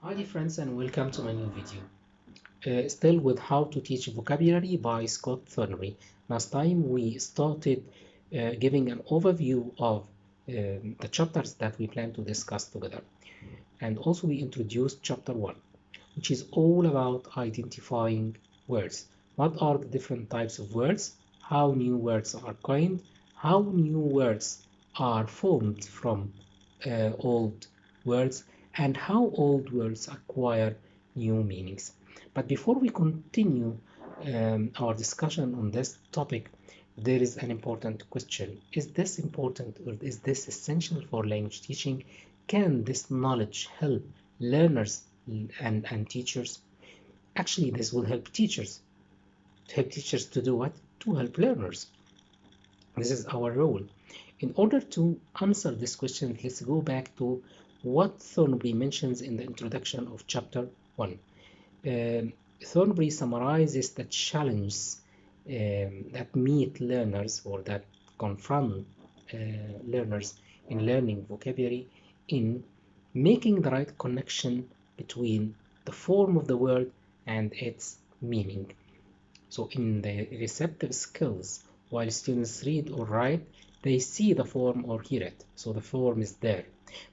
Hi dear friends, and welcome to my new video. Still with How to Teach Vocabulary by Scott Thornbury. Last time we started giving an overview of the chapters that we plan to discuss together. And also we introduced chapter 1, which is all about identifying words. What are the different types of words? How new words are coined? How new words are formed from old words? And how old words acquire new meanings. But before we continue our discussion on this topic, there is an important question. Is this important or is this essential for language teaching? Can this knowledge help learners and teachers? Actually, this will help teachers. To help teachers to do what? To help learners. This is our role. In order to answer this question, let's go back to what Thornbury mentions in the introduction of chapter 1. Thornbury summarizes the challenges that meet learners or that confront learners in learning vocabulary in making the right connection between the form of the word and its meaning. So in the receptive skills, while students read or write, they see the form or hear it. So the form is there,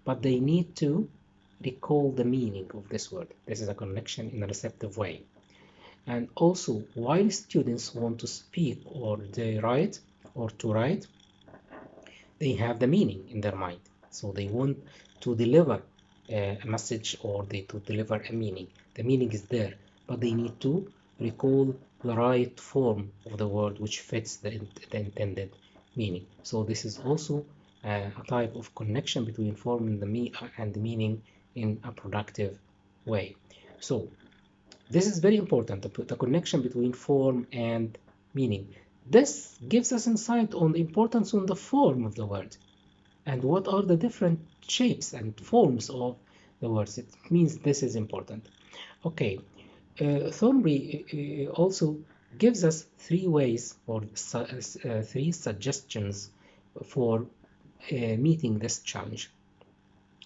but they need to recall the meaning of this word. This is a connection in a receptive way. And also, while students want to speak or they write or to write, they have the meaning in their mind. So they want to deliver a message or to deliver a meaning. The meaning is there, but they need to recall the right form of the word which fits the intended meaning. So this is also a type of connection between form and the meaning in a productive way. So this is very important, the connection between form and meaning. This gives us insight on the importance on the form of the word and what are the different shapes and forms of the words. It means this is important. Okay, Thornbury also gives us three ways or three suggestions for meeting this challenge,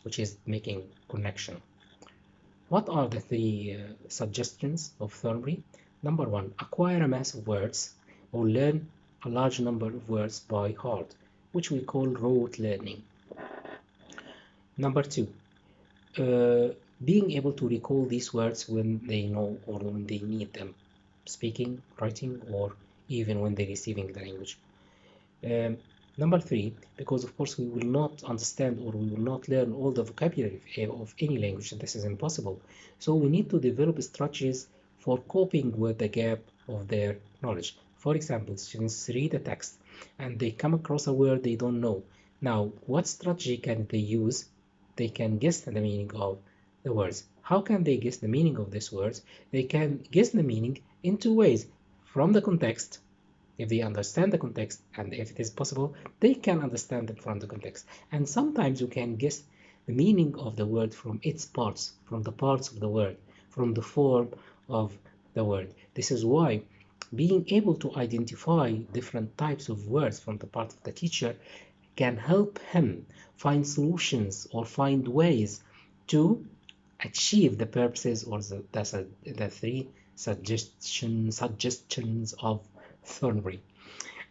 which is making connection. What are the three suggestions of Thornbury? Number one, acquire a mass of words or learn a large number of words by heart, which we call rote learning. Number two, being able to recall these words when they know or when they need them, speaking, writing, or even when they're receiving the language. Number three, because of course we will not understand or we will not learn all the vocabulary of any language, this is impossible. So we need to develop strategies for coping with the gap of their knowledge. For example, students read a text and they come across a word they don't know. Now, what strategy can they use? They can guess the meaning of the words. How can they guess the meaning of these words? They can guess the meaning in two ways: from the context. If they understand the context, and if it is possible, they can understand it from the context. And sometimes you can guess the meaning of the word from its parts, from the parts of the word, from the form of the word. This is why being able to identify different types of words from the part of the teacher can help him find solutions or find ways to achieve the purposes or the three suggestions of Thornbury.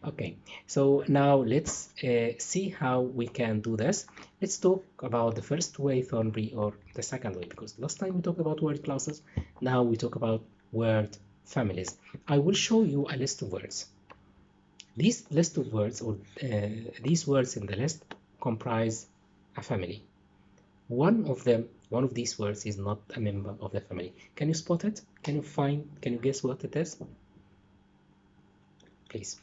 Okay, so now let's see how we can do this. Let's talk about the first way, Thornbury, or the second way, because last time we talked about word classes, now we talk about word families. I will show you a list of words. This list of words, or these words in the list, comprise a family. One of these words is not a member of the family. Can you spot it? Can you guess what it is? Please.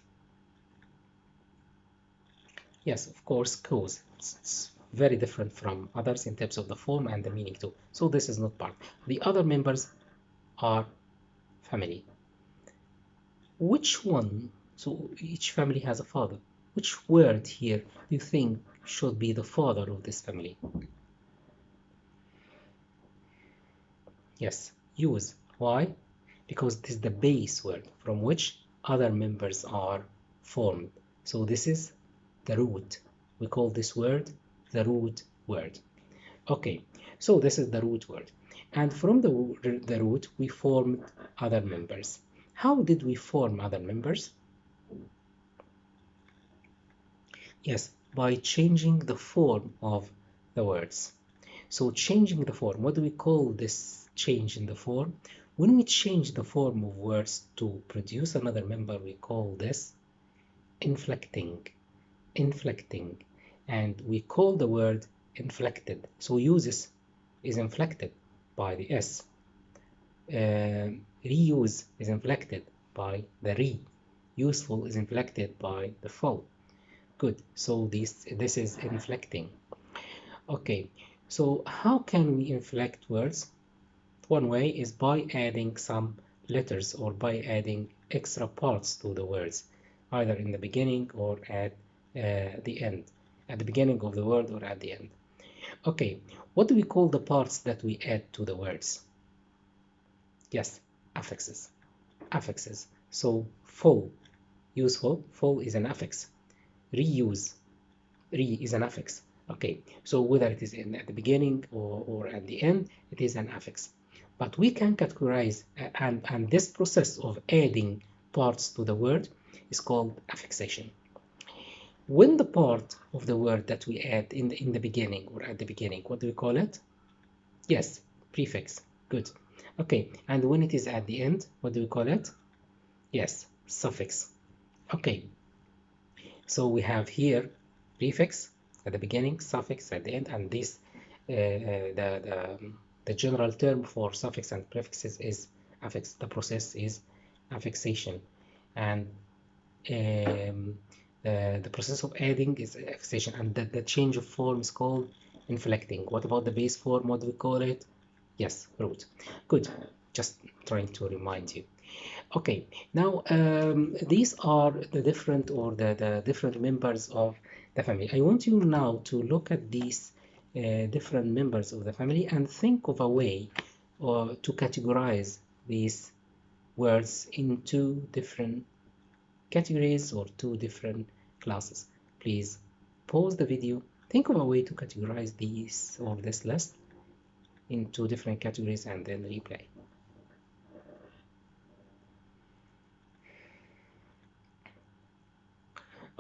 Yes, of course, cause. It's very different from others in terms of the form and the meaning too. So this is not part. The other members are family. Which one? So each family has a father. Which word here do you think should be the father of this family? Yes, use. Why? Because this is the base word from which other members are formed. So this is the root. We call this word the root word. Okay, so this is the root word. And from the root, we formed other members. How did we form other members? Yes, by changing the form of the words. So changing the form, what do we call this change in the form? When we change the form of words to produce another member, we call this inflecting, inflecting. And we call the word inflected. So uses is inflected by the S. Reuse is inflected by the re. Useful is inflected by the full. Good. So this is inflecting. Okay. So how can we inflect words? One way is by adding some letters or by adding extra parts to the words, either in the beginning or at the end, at the beginning of the word or at the end. Okay, what do we call the parts that we add to the words? Yes, affixes. Affixes. So full, useful, full is an affix. Reuse, re is an affix. Okay, so whether it is at the beginning or at the end, it is an affix. But we can categorize, and this process of adding parts to the word is called affixation. When the part of the word that we add in the beginning or at the beginning, what do we call it? Yes, prefix. Good. Okay, and when it is at the end, what do we call it? Yes, suffix. Okay, so we have here prefix at the beginning, suffix at the end, and this the general term for suffix and prefixes is affix. The process is affixation, and the process of adding is affixation, and the change of form is called inflecting. What about the base form? What do we call it? Yes, root. Good. Just trying to remind you. Okay, now these are the different the different members of the family. I want you now to look at these different members of the family and think of a way to categorize these words into different categories or two different classes. Please pause the video, think of a way to categorize these or this list into different categories and then replay.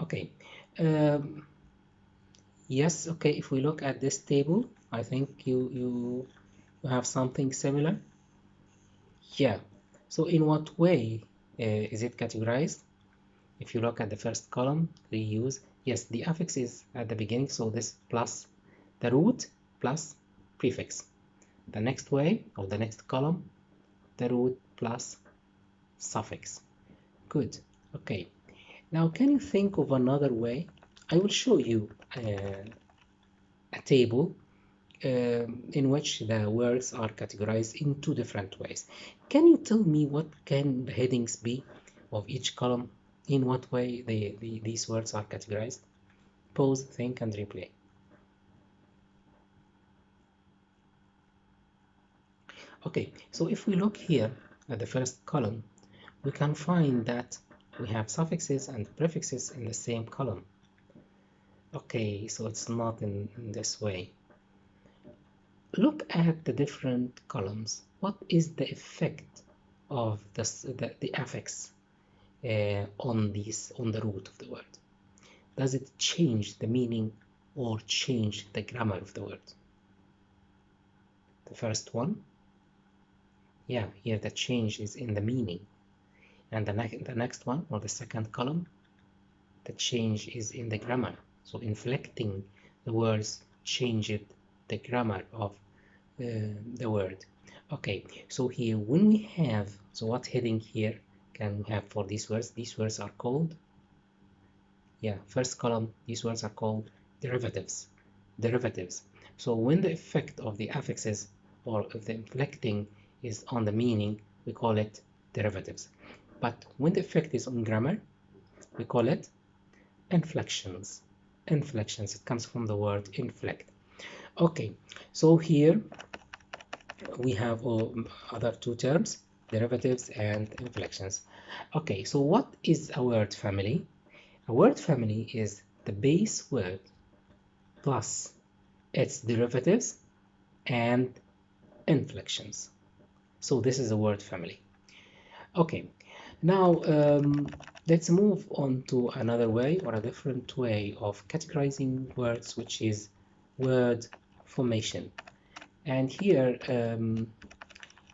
Okay. Yes, okay, if we look at this table, I think you have something similar. Yeah. So in what way is it categorized? If you look at the first column, reuse, yes, the affix is at the beginning, so this plus the root plus prefix. The next way, or the next column, the root plus suffix. Good. Okay. Now, can you think of another way? I will show you a table in which the words are categorized in two different ways. Can you tell me what can the headings be of each column? In what way these words are categorized? Pause, think, and replay. Okay, so if we look here at the first column, we can find that we have suffixes and prefixes in the same column. Okay, so it's not in this way. Look at the different columns. What is the effect of the affix on the root of the word? Does it change the meaning or change the grammar of the word? The first one, yeah, here the change is in the meaning. And the next one, or the second column, the change is in the grammar. So inflecting the words changed the grammar of the word. Okay, so here when we have, so what heading here can we have for these words? These words are called, yeah, first column, these words are called derivatives. Derivatives. So when the effect of the affixes or of the inflecting is on the meaning, we call it derivatives. But when the effect is on grammar, we call it inflections. Inflections, it comes from the word inflect. Okay, so here we have other two terms, derivatives and inflections. Okay, so what is a word family? A word family is the base word plus its derivatives and inflections. So this is a word family. Okay, now let's move on to another way or a different way of categorizing words, which is word formation. And here,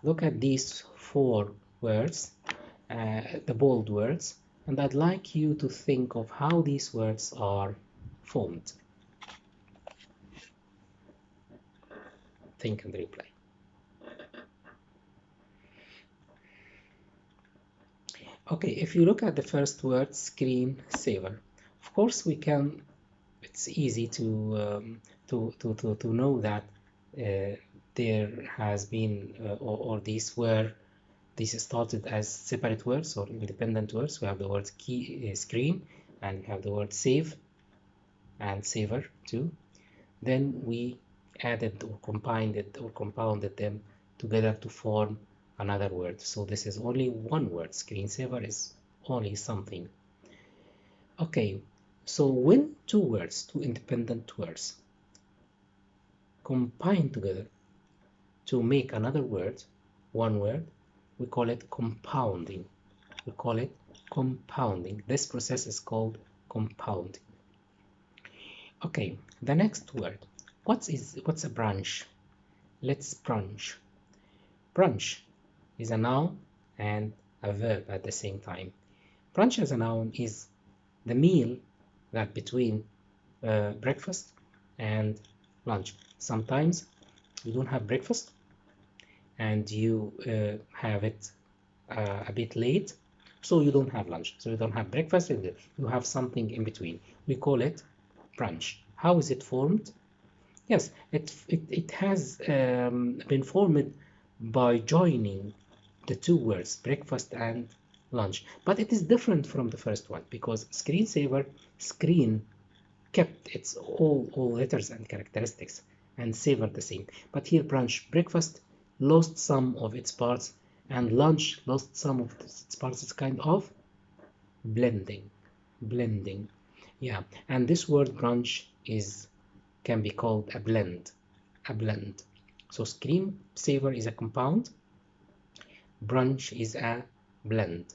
look at these four words, the bold words, and I'd like you to think of how these words are formed. Think and replay. Okay, if you look at the first word, screen saver, of course we can, it's easy to know that there has been or these started as separate words or independent words. We have the word screen, and we have the word save and saver too. Then we added or combined it or compounded them together to form another word. So this is only one word. Screensaver is only something. Okay, so when two independent words, combine together to make another word, one word, we call it compounding. We call it compounding. This process is called compounding. Okay, the next word. What's a branch? Let's branch. Brunch is a noun and a verb at the same time. Brunch as a noun is the meal that between breakfast and lunch. Sometimes you don't have breakfast and you have it a bit late, so you don't have lunch. So you don't have breakfast, and you have something in between. We call it brunch. How is it formed? Yes, it has been formed by joining the two words, breakfast and lunch. But it is different from the first one because screensaver, screen kept its all letters and characteristics, and savor the same. But here brunch, breakfast, lost some of its parts, and lunch lost some of its parts. It's kind of blending. Yeah, and this word brunch can be called a blend. So screensaver is a compound, brunch is a blend.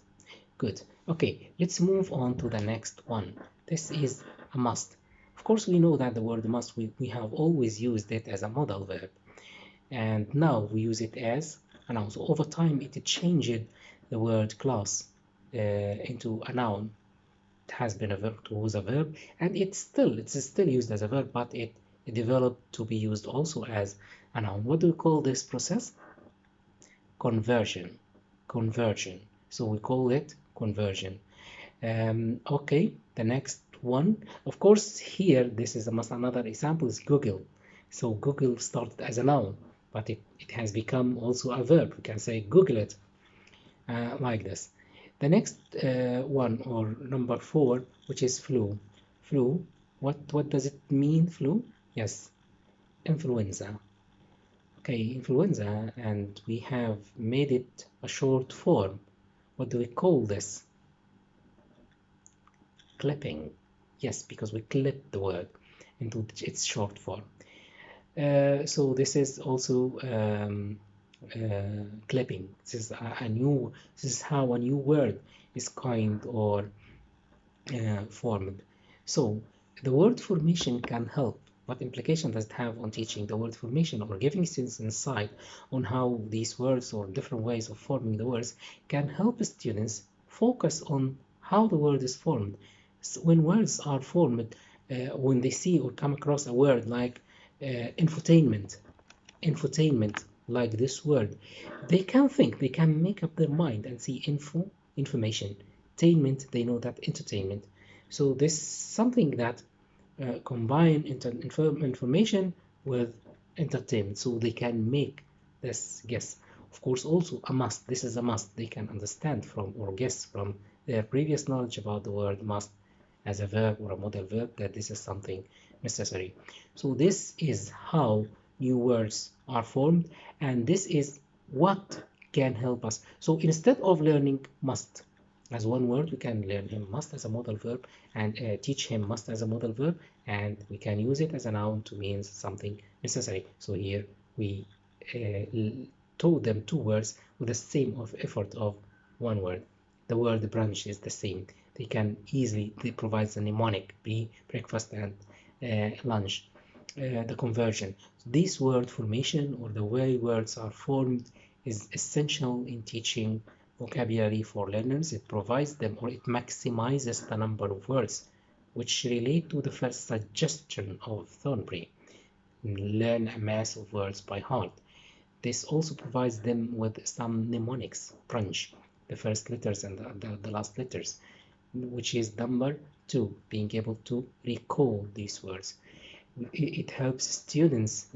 Good. Okay, let's move on to the next one. This is a must. Of course, we know that the word must, we have always used it as a modal verb, and now we use it as a noun. So over time, it changed the word class into a noun. It has been a verb to use a verb, and it's still used as a verb, but it developed to be used also as a noun. What do we call this process? Conversion. So we call it conversion. Okay, the next one, of course, here this is another example is Google. So Google started as a noun, but it has become also a verb. We can say Google it, like this. The next one, or number 4, which is flu. What does it mean, flu? Yes, influenza. Okay, influenza, and we have made it a short form. What do we call this? Clipping. Yes, because we clip the word into its short form. So this is also clipping. This is how a new word is coined or formed. So the word formation can help. What implication does it have on teaching the word formation or giving students insight on how these words or different ways of forming the words can help students focus on how the word is formed? So when words are formed, when they see or come across a word like infotainment, like this word, they can think, they can make up their mind and see information, tainment, they know that entertainment. So this is something that combine information with entertainment, so they can make this guess. Of course, also a must. This is a must. They can understand from or guess from their previous knowledge about the word must as a verb or a modal verb that this is something necessary. So this is how new words are formed, and this is what can help us. So instead of learning must as one word, we can learn him must as a modal verb and teach him must as a modal verb, and we can use it as a noun to mean something necessary. So here we taught them two words with the same of effort of one word. The word brunch is the same. They can easily, they provide the mnemonic, breakfast and lunch, the conversion. This word formation, or the way words are formed, is essential in teaching vocabulary for learners. It provides them, or it maximizes the number of words which relate to the first suggestion of Thornbury. Learn a mass of words by heart. This also provides them with some mnemonics, brunch, the first letters and the last letters, which is number two, being able to recall these words. It helps students,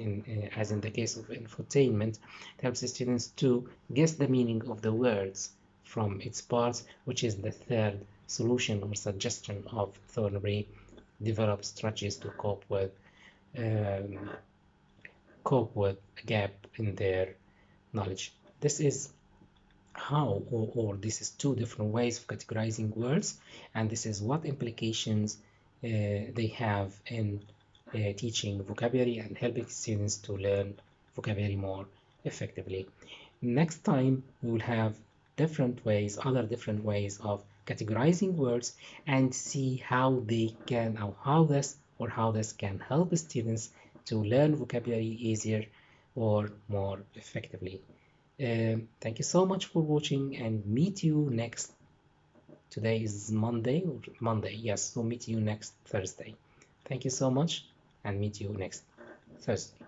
as in the case of infotainment, it helps students to guess the meaning of the words from its parts, which is the third solution or suggestion of Thornbury. Develop strategies to um, cope with a gap in their knowledge. This is how, or this is two different ways of categorizing words, and this is what implications they have in teaching vocabulary and helping students to learn vocabulary more effectively. Next time we will have other different ways of categorizing words, and see how they can, or how this can help students to learn vocabulary easier or more effectively. Thank you so much for watching, and meet you next. Today is Monday, yes, so meet you next Thursday. Thank you so much, and meet you next Thursday.